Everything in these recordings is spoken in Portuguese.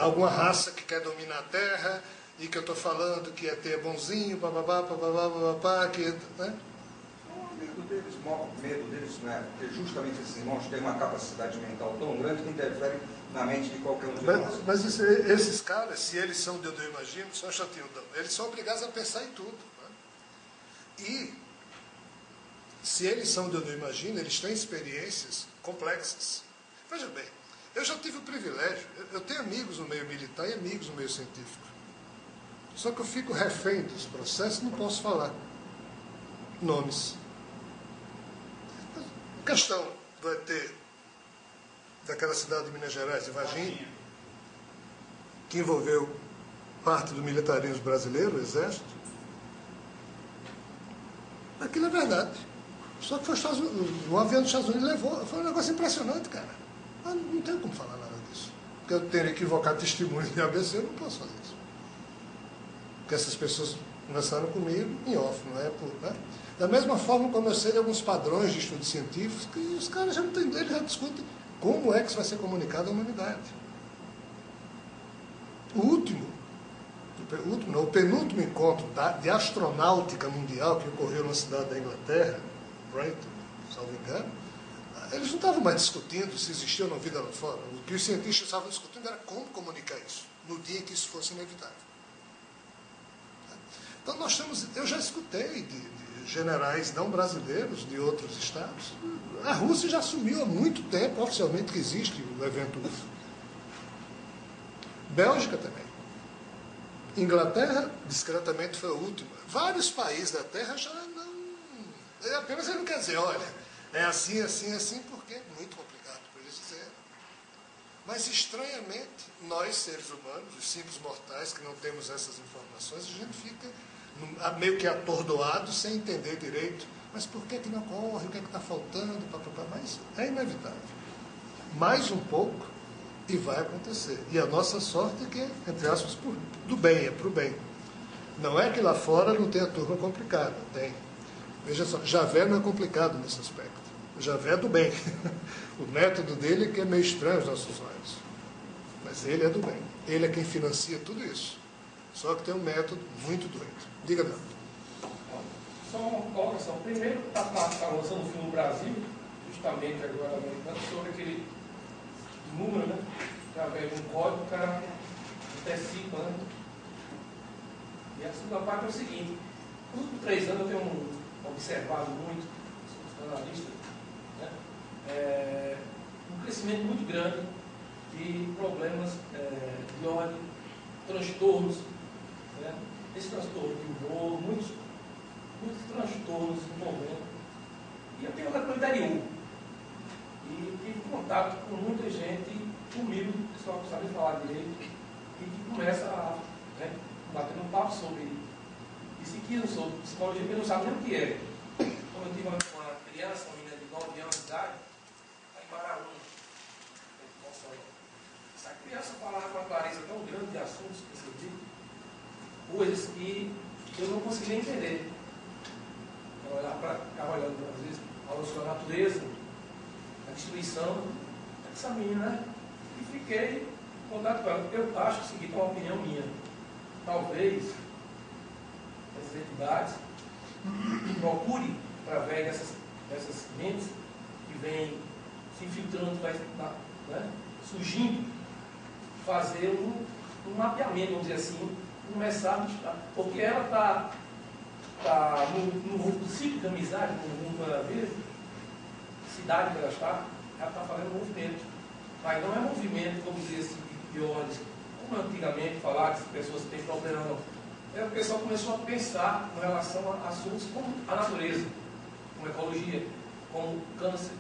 alguma raça que quer dominar a Terra, e que eu estou falando que ET é bonzinho, bababá, bababá, bababá, que... Né? O medo deles, né? Porque justamente esses irmãos têm uma capacidade mental tão grande que interfere na mente de qualquer um de nós. Mas esses caras, se eles são de onde eu imagino, são chatinhos, eles são obrigados a pensar em tudo. Né? E, se eles são de onde eu imagino, eles têm experiências complexas. Veja bem, eu já tive o privilégio, eu tenho amigos no meio militar e amigos no meio científico. Só que eu fico refém dos processos e não posso falar nomes. A questão do ET daquela cidade de Minas Gerais, de Varginha, que envolveu parte do militarismo brasileiro, o Exército, aquilo é verdade. Só que foi o avião dos Estados Unidos levou. Foi um negócio impressionante, cara. Eu não tenho como falar nada disso. Porque eu teria que invocar testemunhos de ABC, eu não posso fazer isso. Porque essas pessoas conversaram comigo em off, não é por... Né? Da mesma forma como eu sei de alguns padrões de estudos científicos, que os caras já não têm, eles já discutem como é que isso vai ser comunicado à humanidade. O penúltimo encontro de astronáutica mundial que ocorreu na cidade da Inglaterra, Brighton, salvo engano, eles não estavam mais discutindo se existia ou não vida lá fora. O que os cientistas estavam discutindo era como comunicar isso, no dia em que isso fosse inevitável. Então eu já escutei de generais não brasileiros de outros estados. A Rússia já assumiu há muito tempo oficialmente que existe o evento UFO. Bélgica também. Inglaterra, discretamente, foi a última. Vários países da Terra já não... Apenas ele não quer dizer, olha, é assim, assim, assim, porque é muito complicado para eles dizerem. Mas, estranhamente, nós, seres humanos, os simples mortais, que não temos essas informações, a gente fica meio que atordoado, sem entender direito. Mas por que não ocorre? O que é que está faltando? Mas é inevitável. Mais um pouco e vai acontecer. E a nossa sorte é que, entre aspas, do bem, é para o bem. Não é que lá fora não tenha turma complicada. Tem. Veja só, Javé não é complicado nesse aspecto. Javé é do bem. O método dele é que é meio estranho aos nossos olhos. Mas ele é do bem. Ele é quem financia tudo isso. Só que tem um método muito doido. Diga, meu. Só uma colocação. Primeiro, está lançando um filme no Brasil, justamente agora americano, sobre aquele número, né? Através de um código, o cara antecipa, né? E a segunda parte é o seguinte: nos últimos 3 anos eu tenho observado muito, sou analista, né? Um crescimento muito grande de problemas de ordem, transtornos, né? Esse transtorno de humor, muitos transtornos envolvendo. E eu tenho andado no interior. E tive contato com muita gente humilde, pessoal que sabe falar direito, e que começa a bater um papo sobre psiquismo, sobre psicologia, que não sabe nem o que é. Quando eu tive uma criança, uma menina de 9 anos de idade, lá em Maraú, essa criança falava com uma clareza tão grande de assuntos que você viu, coisas que eu não conseguia entender. Eu ficava olhando, às vezes, a natureza, a destruição dessa menina, e fiquei em contato com ela. Eu acho o seguinte, é uma opinião minha. Talvez essas entidades procurem, através dessas mentes que vêm se infiltrando, né, surgindo, fazer um mapeamento, vamos dizer assim, começar a buscar. Porque ela está no ciclo de amizade, no mundo da vida, cidade que ela está fazendo movimento. Mas não é movimento, como dizer assim, de ordens, como antigamente falar que as pessoas têm problema, não. O pessoal começou a pensar em relação a assuntos como a natureza, como ecologia, como câncer,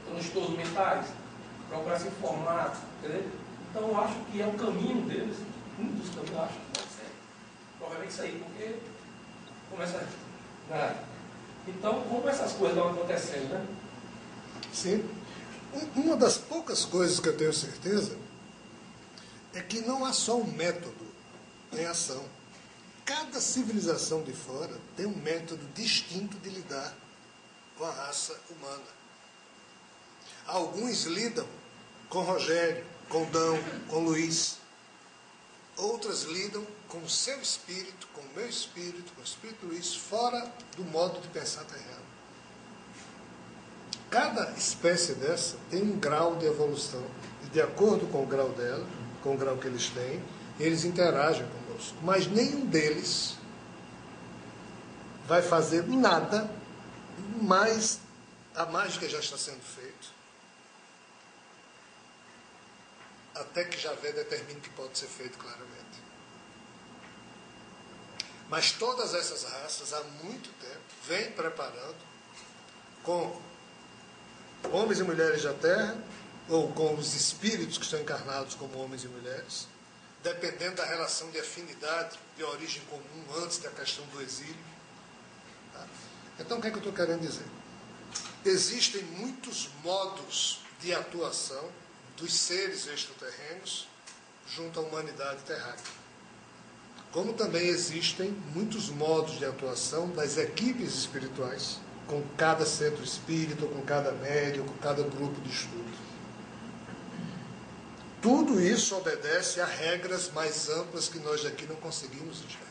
transtornos mentais, procurar se informar, entendeu? Então eu acho que é o caminho deles, um dos caminhos, eu acho que pode ser. Provavelmente isso aí, porque começa. Então, como essas coisas estão acontecendo, né? Sim. Uma das poucas coisas que eu tenho certeza é que não há só um método em ação. Cada civilização de fora tem um método distinto de lidar com a raça humana. Alguns lidam com Rogério, com Dão, com Luiz. Outras lidam com o seu espírito, com o meu espírito, com o espírito do Luiz, fora do modo de pensar terreno. Cada espécie dessa tem um grau de evolução. E de acordo com o grau dela, com o grau que eles têm, eles interagem conosco. Mas nenhum deles vai fazer nada mais a mais do que já está sendo feito, até que Javé determine que pode ser feito claramente. Mas todas essas raças, há muito tempo, vêm preparando com homens e mulheres da terra, ou com os espíritos que estão encarnados como homens e mulheres, dependendo da relação de afinidade, de origem comum, antes da questão do exílio. Tá? Então, o que é que eu estou querendo dizer? Existem muitos modos de atuação dos seres extraterrenos junto à humanidade terráquea. Como também existem muitos modos de atuação das equipes espirituais, com cada centro espírita, com cada médium, com cada grupo de estudo. Tudo isso obedece a regras mais amplas que nós daqui não conseguimos enxergar.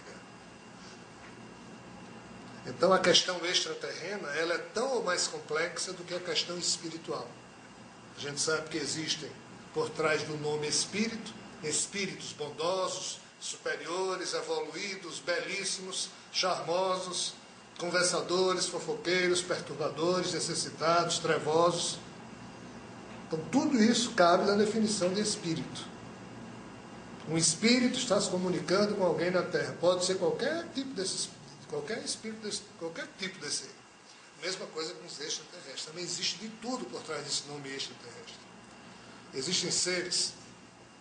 Então a questão extraterrena, ela é tão ou mais complexa do que a questão espiritual. A gente sabe que existem, por trás do nome espírito, espíritos bondosos, superiores, evoluídos, belíssimos, charmosos, conversadores, fofoqueiros, perturbadores, necessitados, trevosos. Então tudo isso cabe na definição de espírito. Um espírito está se comunicando com alguém na Terra. Pode ser qualquer tipo desse, qualquer espírito, qualquer tipo desse. Mesma coisa com os extraterrestres. Também existe de tudo por trás desse nome extraterrestre. Existem seres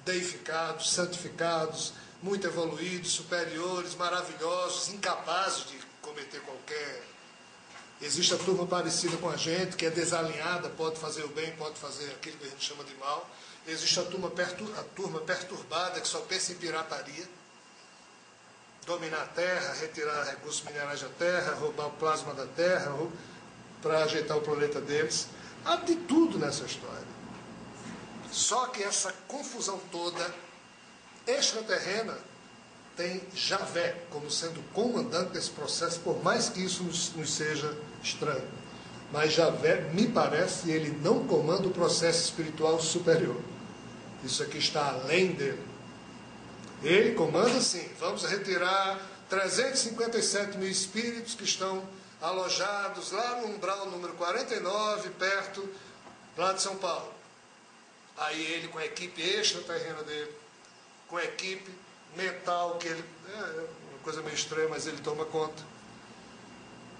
deificados, santificados, muito evoluídos, superiores, maravilhosos, incapazes de cometer qualquer... Existe a turma parecida com a gente, que é desalinhada, pode fazer o bem, pode fazer aquilo que a gente chama de mal. Existe a turma perturbada, que só pensa em pirataria, dominar a terra, retirar recursos minerais da terra, roubar o plasma da terra, para ajeitar o planeta deles. Há de tudo nessa história. Só que essa confusão toda extraterrena tem Javé como sendo comandante desse processo, por mais que isso nos seja estranho. Mas Javé, me parece, ele não comanda o processo espiritual superior. Isso aqui está além dele. Ele comanda sim, vamos retirar 357 mil espíritos que estão alojados lá no umbral número 49, perto lá de São Paulo. Aí ele, com a equipe extraterrena dele, com a equipe mental, que ele é uma coisa meio estranha, mas ele toma conta,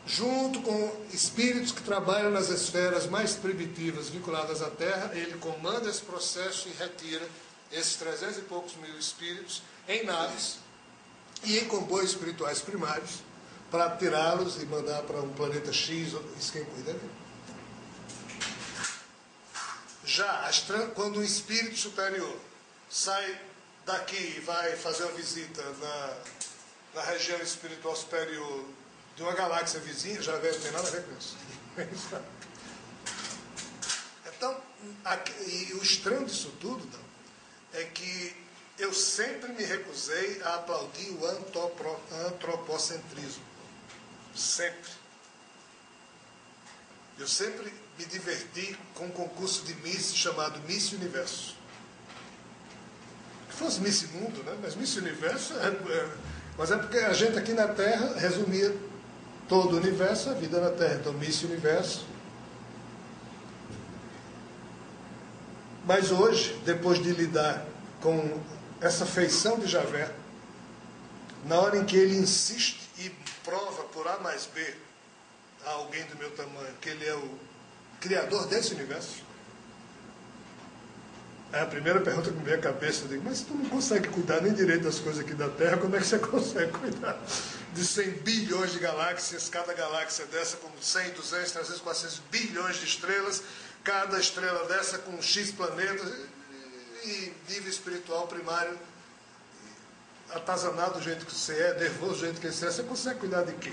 junto com espíritos que trabalham nas esferas mais primitivas vinculadas à Terra, ele comanda esse processo e retira esses 300 e poucos mil espíritos em naves e em comboios espirituais primários para tirá-los e mandar para um planeta X, isso quem cuida dele. Já quando um espírito superior sai daqui e vai fazer uma visita na região espiritual superior de uma galáxia vizinha, já não tem nada a ver com isso. Então, e o estranho disso tudo, não, é que eu sempre me recusei a aplaudir o antropocentrismo. Sempre. Eu sempre me diverti com um concurso de Miss chamado Miss Universo. Que fosse Miss Mundo, né? Mas Miss Universo mas é porque a gente aqui na Terra resumia todo o universo, a vida na Terra. Então, Miss Universo. Mas hoje, depois de lidar com essa feição de Javé, na hora em que ele insiste e prova por A mais B a alguém do meu tamanho que ele é o criador desse universo, é a primeira pergunta que me veio à cabeça. Eu digo, mas tu não consegue cuidar nem direito das coisas aqui da Terra, como é que você consegue cuidar de 100 bilhões de galáxias, cada galáxia dessa com 100, 200, 300, 400 bilhões de estrelas, cada estrela dessa com X planetas, e nível espiritual primário atazanado do jeito que você é, nervoso do jeito que você consegue cuidar de quê?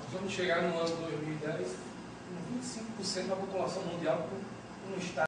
Nós vamos chegar no ano 2010 com 25% da população mundial com um estado